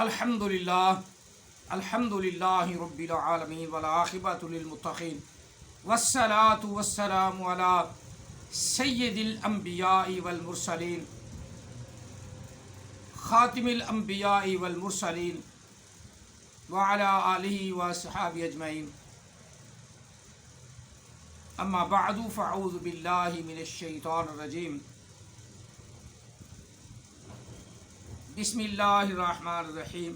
الحمدللہ رب العالمین والعاقبۃ للمتقین والصلاۃ والسلام علی سید الانبیاء والمرسلین خاتم الانبیاء والمرسلین وعلی آلہ وصحبہ اجمعین اما بعد فاعوذ باللہ من الشیطان الرجیم بسم اللہ الرحمن الرحیم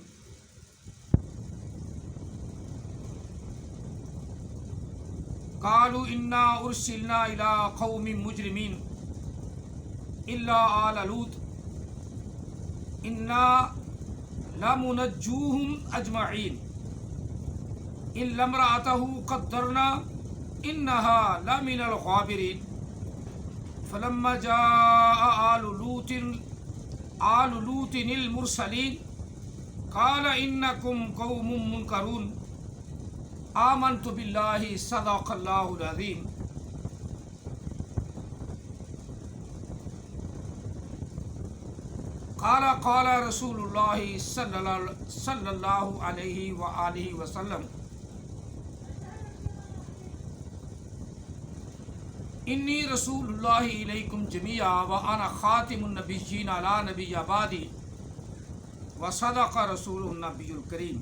قالوا انا ارسلنا الى قوم مجرمین الا آل لوط انا لمنجوهم اجمعین الا امرأته قدرنا انها لمن الغابرین فلما جاء آل لوط المرسلین قال انکم قوم منکرون آمنت باللہ صدق اللہ العظیم۔ قال رسول اللہ صلی اللہ علیہ وآلہ وسلم انی رسول اللہ علیکم جمیعا وانا خاتم النبیین لا نبی بعدی وصدق رسول النبی الکریم۔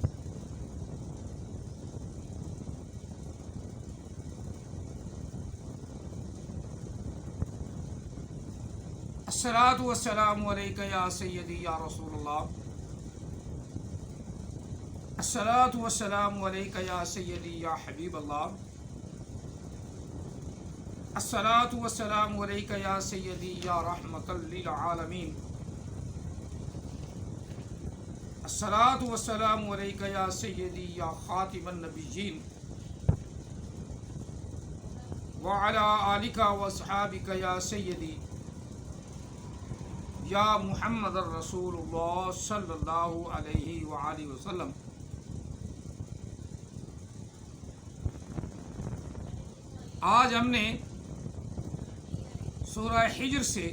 الصلاۃ والسلام علیک یا سیدی یا رسول اللہ، الصلاۃ والسلام علیک یا سیدی یا حبیب اللہ، الصلاۃ والسلام علیک یا سیدی یا رحمۃ للعالمین، الصلاۃ والسلام علیک یا سیدی یا خاتم النبیین وعلی آلک واصحابک یا سیدی یا محمد الرسول اللہ صلی اللہ علیہ وآلہ وسلم۔ آج ہم نے سورہ حجر سے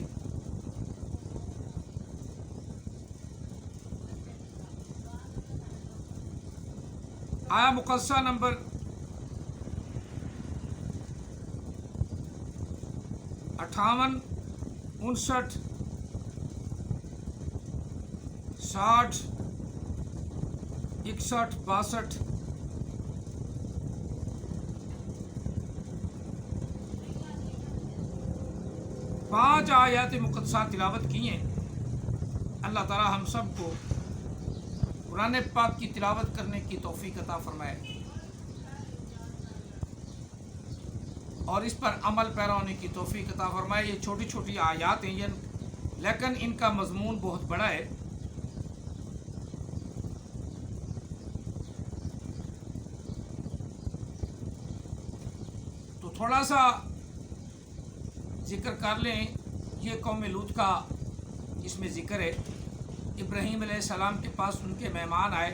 آیا مقدسہ نمبر 58، 59، 60، 61، 62 5 آیات مقدسہ تلاوت کی ہیں۔ اللہ تعالی ہم سب کو قرآن پاک کی تلاوت کرنے کی توفیق عطا فرمائے اور اس پر عمل پیرا ہونے کی توفیق عطا فرمائے۔ یہ چھوٹی چھوٹی آیات ہیں لیکن ان کا مضمون بہت بڑا ہے۔ تو تھوڑا سا ذکر کر لیں۔ یہ قوم لوط کا اس میں ذکر ہے۔ ابراہیم علیہ السلام کے پاس ان کے مہمان آئے،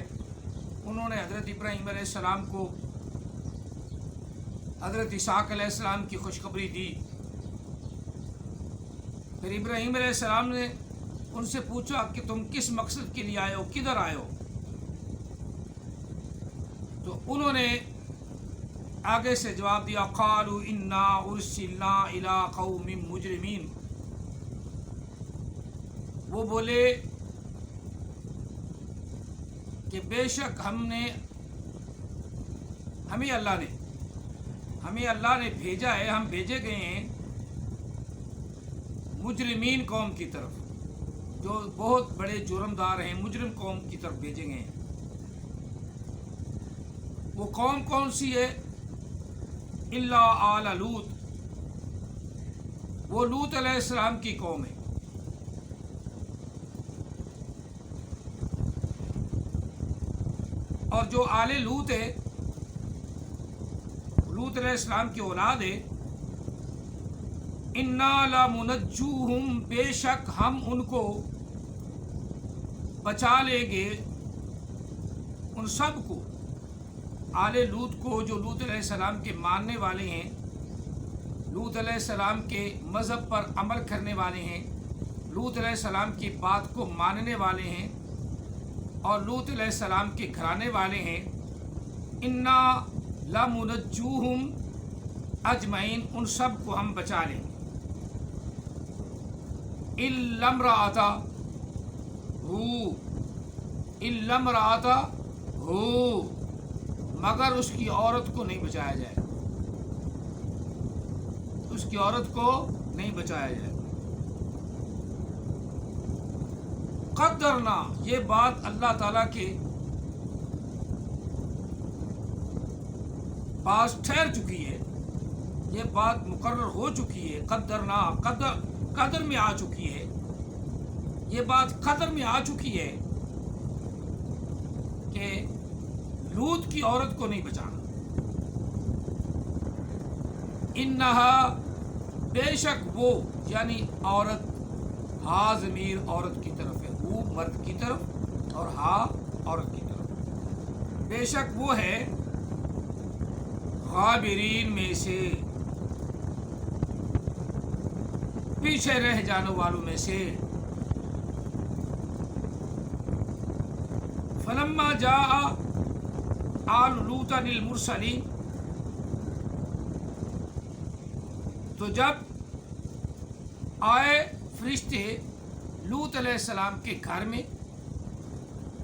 انہوں نے حضرت ابراہیم علیہ السلام کو حضرت اسحاق علیہ السلام کی خوشخبری دی۔ پھر ابراہیم علیہ السلام نے ان سے پوچھا کہ تم کس مقصد کے لیے آئے ہو، کدھر آئے ہو؟ تو انہوں نے آگے سے جواب دیا، قالوا انا ارسلنا الی قوم مجرمین۔ وہ بولے کہ بے شک ہمیں اللہ نے بھیجا ہے، ہم بھیجے گئے ہیں مجرمین قوم کی طرف، جو بہت بڑے جرمدار ہیں، مجرم قوم کی طرف بھیجے گئے ہیں۔ وہ قوم کون سی ہے؟ الا آل لوط، وہ لوط علیہ السلام کی قوم ہے۔ اور جو آل لوط ہے، لوط علیہ السلام کی اولاد ہے، انا لمنجوہم، بے شک ہم ان کو بچا لیں گے، ان سب کو، آل لوط کو، جو لوط علیہ السلام کے ماننے والے ہیں، لوط علیہ السلام کے مذہب پر عمل کرنے والے ہیں، لوط علیہ السلام کی بات کو ماننے والے ہیں، اور لوط علیہ السلام کے گھرانے والے ہیں، انا لمنجوہم اجمعین، ان سب کو ہم بچا لیں گے، الا امرأتہ مگر اس کی عورت کو نہیں بچایا جائے، اس کی عورت کو نہیں بچایا جائے۔ قدرنا، یہ بات اللہ تعالیٰ کے پاس ٹھہر چکی ہے، یہ بات مقرر ہو چکی ہے، قدرنا قدر میں آ چکی ہے، یہ بات قدر میں آ چکی ہے کہ لوط کی عورت کو نہیں بچانا۔ انہا، بے شک وہ، یعنی عورت، ہا ضمیر عورت کی طرف ہے، وہ مرد کی طرف اور ہا عورت کی طرف، بے شک وہ ہے غابرین میں سے، پیچھے رہ جانے والوں میں سے۔ فلما جاء آل لوط المرسلین، تو جب آئے فرشتے لوط علیہ السلام کے گھر میں،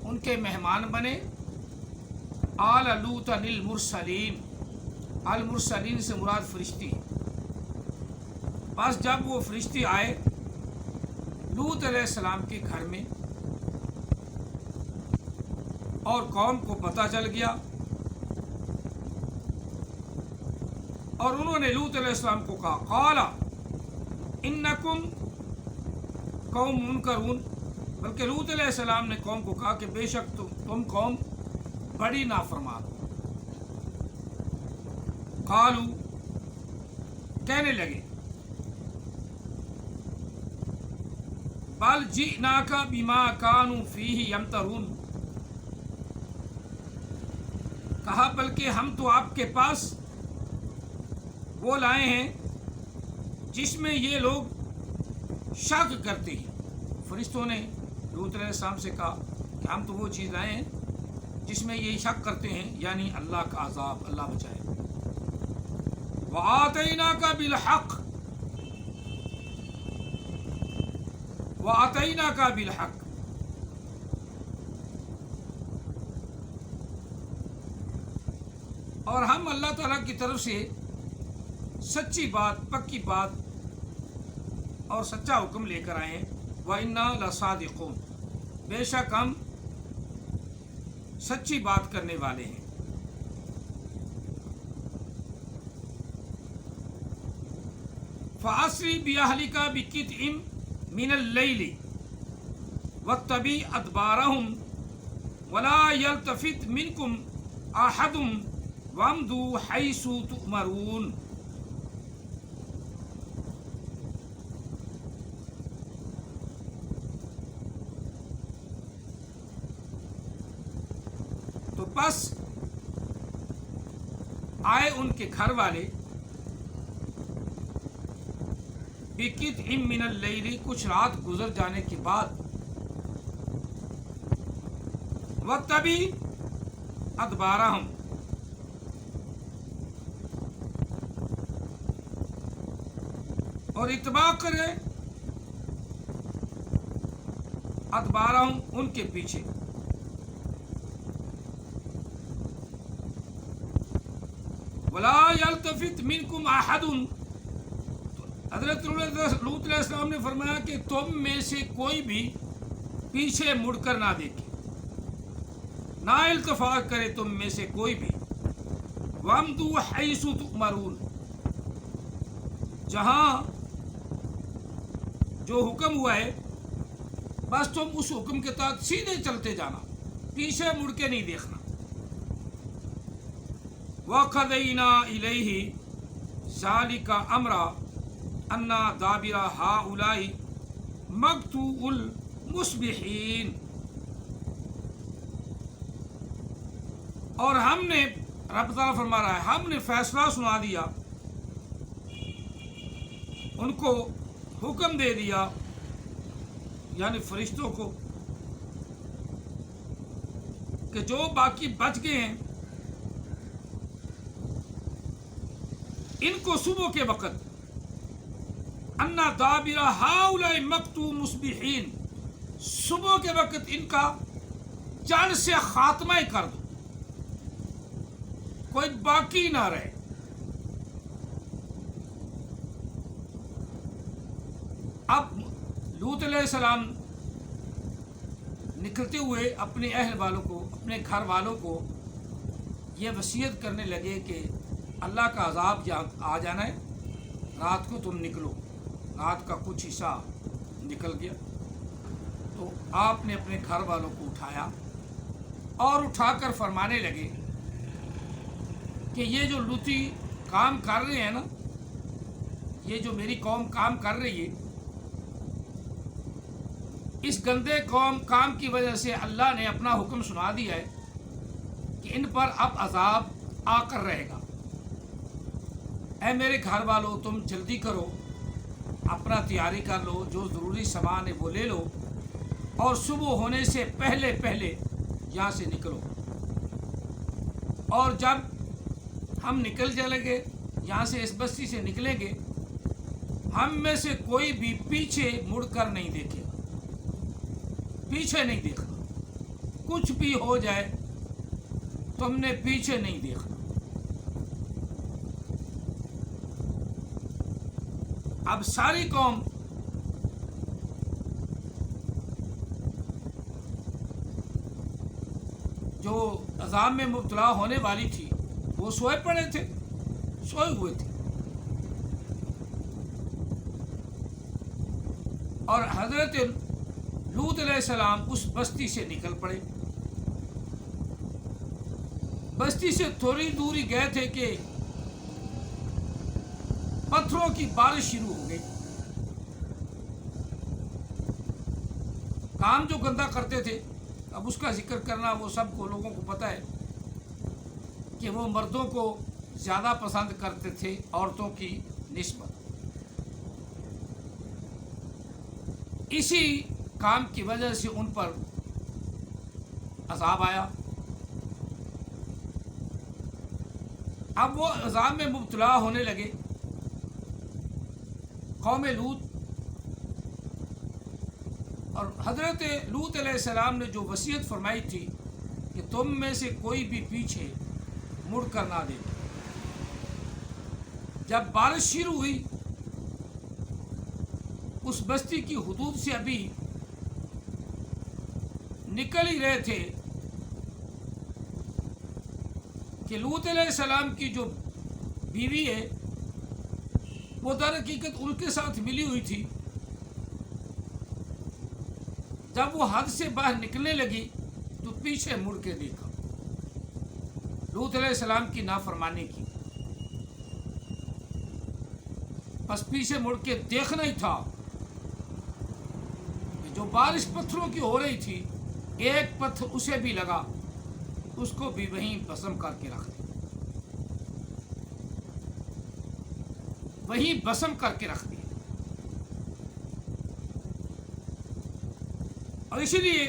ان کے مہمان بنے، آل لوط المرسلین، المرسلین سے مراد فرشتی، بس جب وہ فرشتے آئے لوط علیہ السلام کے گھر میں اور قوم کو پتہ چل گیا، اور انہوں نے لوط علیہ السلام کو کہا، قال انکم قوم منکرون، بلکہ لوط علیہ السلام نے قوم کو کہا کہ بے شک تم قوم بڑی نافرمان ہو۔ قالو، کہنے لگے، بل جئناک بما کانوا فیہ یمترون، کہا بلکہ ہم تو آپ کے پاس وہ لائے ہیں جس میں یہ لوگ شک کرتے ہیں۔ فرشتوں نے لوط علیہ السلام سے کہا کہ ہم تو وہ چیز لائے ہیں جس میں یہ شک کرتے ہیں، یعنی اللہ کا عذاب، اللہ بچائے۔ وَآتَيْنَاكَ بِالْحَقِّ، وَآتَيْنَاكَ بِالْحَقِّ، اور ہم اللہ تعالیٰ کی طرف سے سچی بات، پکی بات اور سچا حکم لے کر آئے ہیں۔ وَإِنَّا لَصَادِقُونَ، بے شک ہم سچی بات کرنے والے ہیں۔ فَأَسْرِ بِأَهْلِكَ بِقِطْعٍ مِّنَ اللَّيْلِ وَاتَّبِعْ أَدْبَارَهُمْ وَلَا يَلْتَفِتْ مِنكُمْ أَحَدٌ وَامْضُوا حَيْثُ تُؤْمَرُونَ، تو بس آئے ان کے گھر والے بِقِطْعٍ مِّنَ اللَّيْلِ، کچھ رات گزر جانے کے بعد، وَاتَّبِعْ أَدْبَارَهُمْ، اور اتباع کرے ادبارہم، ان کے پیچھے۔ ولا یلتفت منکم احد، حضرت لوط علیہ السلام نے فرمایا کہ تم میں سے کوئی بھی پیچھے مڑ کر نہ دیکھے، نہ التفات کرے تم میں سے کوئی بھی۔ وامضوا حیث تؤمرون، جہاں جو حکم ہوا ہے بس تم اس حکم کے تحت سیدھے چلتے جانا، پیچھے مڑ کے نہیں دیکھنا۔ وَقَضَيْنَا إِلَيْهِ ذَلِكَ أَمْرًا أَنَّ دَابِرَ هَٰؤُلَاءِ مَقْطُوعُ الْمُصْبِحِينَ، اور ہم نے، رب تعالیٰ فرما رہا ہے، ہم نے فیصلہ سنا دیا، ان کو حکم دے دیا، یعنی فرشتوں کو، کہ جو باقی بچ گئے ہیں ان کو صبح کے وقت انا دابر ہؤلاء مقطوع مصبحین، صبح کے وقت ان کا جڑ سے خاتمہ کر دو، کوئی باقی نہ رہے۔ اب لوط علیہ السلام نکلتے ہوئے اپنے اہل والوں کو، اپنے گھر والوں کو یہ وصیت کرنے لگے کہ اللہ کا عذاب آ جانا ہے، رات کو تم نکلو۔ رات کا کچھ حصہ نکل گیا تو آپ نے اپنے گھر والوں کو اٹھایا اور اٹھا کر فرمانے لگے کہ یہ جو لوطی کام کر رہے ہیں نا، یہ جو میری قوم کام کر رہی ہے، اس گندے کام کی وجہ سے اللہ نے اپنا حکم سنا دیا ہے کہ ان پر اب عذاب آ کر رہے گا۔ اے میرے گھر والوں، تم جلدی کرو، اپنا تیاری کر لو، جو ضروری سامان ہے وہ لے لو اور صبح ہونے سے پہلے پہلے یہاں سے نکلو۔ اور جب ہم نکل چلیں گے یہاں سے، اس بستی سے نکلیں گے، ہم میں سے کوئی بھی پیچھے مڑ کر نہیں دیکھے گا، پیچھے نہیں دیکھنا، کچھ بھی ہو جائے تم نے پیچھے نہیں دیکھنا۔ اب ساری قوم جو عذاب میں مبتلا ہونے والی تھی وہ سوئے پڑے تھے، سوئے ہوئے تھے، اور حضرت لوط علیہ السلام اس بستی سے نکل پڑے۔ بستی سے تھوڑی دوری گئے تھے کہ پتھروں کی بارش شروع ہو گئی۔ کام جو گندا کرتے تھے، اب اس کا ذکر کرنا وہ سب کو لوگوں کو پتہ ہے کہ وہ مردوں کو زیادہ پسند کرتے تھے عورتوں کی نسبت۔ اسی کام کی وجہ سے ان پر عذاب آیا۔ اب وہ عذاب میں مبتلا ہونے لگے۔ قوم لوط اور حضرت لوط علیہ السلام نے جو وصیت فرمائی تھی کہ تم میں سے کوئی بھی پیچھے مڑ کر نہ دیکھے، جب بارش شروع ہوئی اس بستی کی حدود سے ابھی نکل ہی رہے تھے کہ لوط علیہ السلام کی جو بیوی ہے وہ در حقیقت ان کے ساتھ ملی ہوئی تھی۔ جب وہ حد سے باہر نکلنے لگی تو پیچھے مڑ کے دیکھا، لوط علیہ السلام کی نافرمانی کی، بس پیچھے مڑ کے دیکھنا ہی تھا کہ جو بارش پتھروں کی ہو رہی تھی، ایک پتھر اسے بھی لگا، اس کو بھی وہیں بسم کر کے رکھ دیا، وہیں بسم کر کے رکھ دیا۔ اور اسی لیے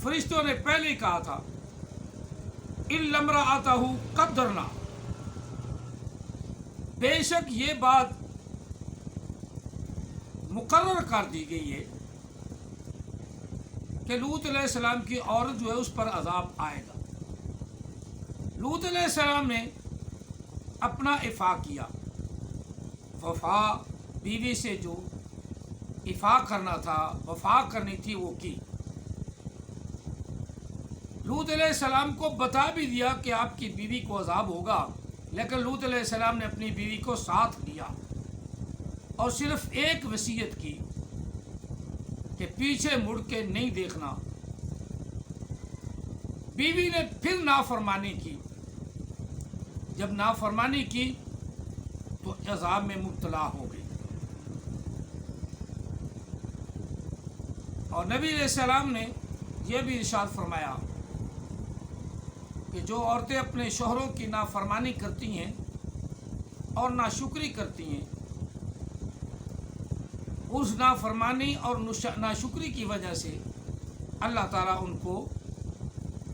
فرشتوں نے پہلے ہی کہا تھا اِلَّا امْرَأَتَهُ قَدَّرْنَا، بے شک یہ بات مقرر کر دی گئی ہے کہ لوط علیہ السلام کی عورت جو ہے اس پر عذاب آئے گا۔ لوط علیہ السلام نے اپنا افاع کیا، وفا بیوی سے جو افاع کرنا تھا، وفا کرنی تھی وہ کی۔ لوط علیہ السلام کو بتا بھی دیا کہ آپ کی بیوی کو عذاب ہوگا، لیکن لوط علیہ السلام نے اپنی بیوی کو ساتھ لیا اور صرف ایک وصیت کی کہ پیچھے مڑ کے نہیں دیکھنا۔ بیوی نے پھر نافرمانی کی، جب نافرمانی کی تو عذاب میں مبتلا ہو گئی۔ اور نبی علیہ السلام نے یہ بھی ارشاد فرمایا کہ جو عورتیں اپنے شوہروں کی نافرمانی کرتی ہیں اور ناشکری کرتی ہیں، اس نافرمانی اور ناشکری کی وجہ سے اللہ تعالیٰ ان کو